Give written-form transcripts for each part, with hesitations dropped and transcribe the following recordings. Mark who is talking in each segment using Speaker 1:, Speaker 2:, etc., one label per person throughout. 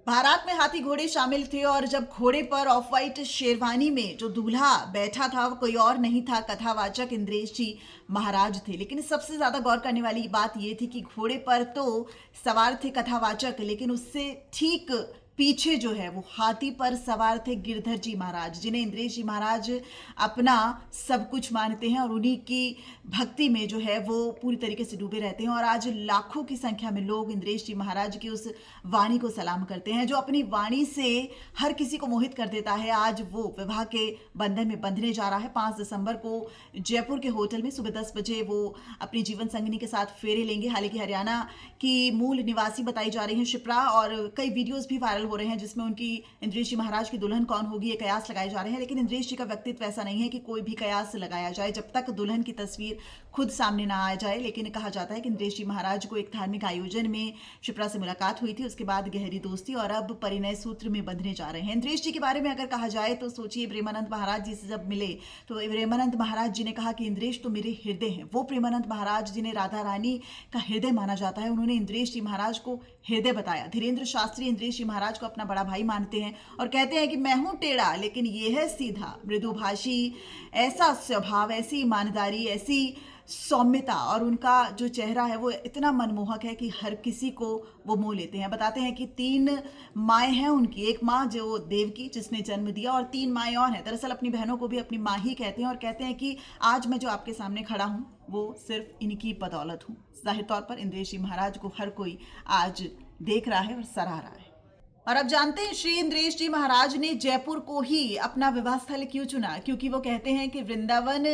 Speaker 1: बारात में हाथी घोड़े शामिल थे और जब घोड़े पर ऑफ वाइट शेरवानी में जो दूल्हा बैठा था वो कोई और नहीं था, कथावाचक इंद्रेश जी महाराज थे। लेकिन सबसे ज्यादा गौर करने वाली बात ये थी कि घोड़े पर तो सवार थे कथावाचक, लेकिन उससे ठीक पीछे जो है वो हाथी पर सवार थे गिरधर जी महाराज, जिन्हें इंद्रेश जी महाराज अपना सब कुछ मानते हैं और उन्हीं की भक्ति में जो है वो पूरी तरीके से डूबे रहते हैं। और आज लाखों की संख्या में लोग इंद्रेश जी महाराज की उस वाणी को सलाम करते हैं जो अपनी वाणी से हर किसी को मोहित कर देता है। आज वो विवाह के बंधन में बंधने जा रहा है। 5 दिसंबर को जयपुर के होटल में सुबह 10 बजे वो अपनी जीवन संगिनी के साथ फेरे लेंगे। हालांकि हरियाणा की मूल निवासी बताई जा रही है शिप्रा, और कई वीडियोस भी वायरल हो रहे हैं जिसमें उनकी इंद्रेश जी महाराज की दुल्हन कौन होगी ये कयास लगाए जा रहे हैं। लेकिन इंद्रेश जी का व्यक्तित्व ऐसा नहीं है कि कोई भी कयास लगाया जाए जब तक दुल्हन की तस्वीर खुद सामने ना आ जाए। लेकिन कहा जाता है कि इंद्रेश जी महाराज को एक धार्मिक आयोजन में शिप्रा से मुलाकात हुई थी, उसके बाद गहरी दोस्ती और अब परिणय सूत्र में बंधने जा रहे हैं। इंद्रेश जी के बारे में अगर कहा जाए तो सोचिए, प्रेमानंद महाराज जी से जब मिले तो प्रेमानंद महाराज जी ने कहा कि इंद्रेश तो मेरे हृदय हैं। वो प्रेमानंद महाराज जिन्हें राधा रानी का हृदय माना जाता है, उन्होंने इंद्रेश जी महाराज को हृदय बताया। धीरेन्द्र शास्त्री इंद्रेश जी महाराज को अपना बड़ा भाई मानते हैं और कहते हैं कि मैं हूं टेढ़ा लेकिन ये है सीधा, मृदुभाषी, ऐसा स्वभाव, ऐसी ईमानदारी, ऐसी सौम्यता, और उनका जो चेहरा है वो इतना मनमोहक है कि हर किसी को वो मोह लेते हैं। बताते हैं कि 3 माएँ हैं उनकी, एक माँ जो देवकी जिसने जन्म दिया, और 3 माएँ और हैं। दरअसल अपनी बहनों को भी अपनी माँ ही कहते हैं और कहते हैं कि आज मैं जो आपके सामने खड़ा हूँ वो सिर्फ इनकी बदौलत हूँ। जाहिर तौर पर इंद्रेश जी महाराज को हर कोई आज देख रहा है और सराह रहा है। और अब जानते हैं श्री इंद्रेश जी महाराज ने जयपुर को ही अपना विवाह स्थल क्यों चुना। क्योंकि वो कहते हैं कि वृंदावन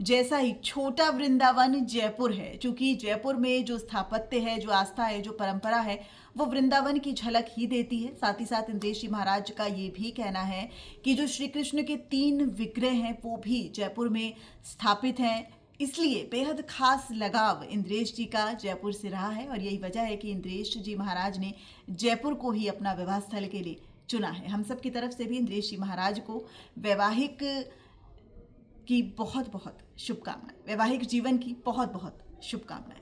Speaker 1: जैसा ही छोटा वृंदावन जयपुर है। क्योंकि जयपुर में जो स्थापत्य है, जो आस्था है, जो परंपरा है, वो वृंदावन की झलक ही देती है। साथ ही साथ इंद्रेश जी महाराज का ये भी कहना है कि जो श्री कृष्ण के 3 विग्रह हैं वो भी जयपुर में स्थापित हैं। इसलिए बेहद खास लगाव इंद्रेश जी का जयपुर से रहा है और यही वजह है कि इंद्रेश जी महाराज ने जयपुर को ही अपना विवाह स्थल के लिए चुना है। हम सब की तरफ से भी इंद्रेश जी महाराज को वैवाहिक की बहुत बहुत शुभकामनाएं, वैवाहिक जीवन की बहुत बहुत शुभकामनाएं।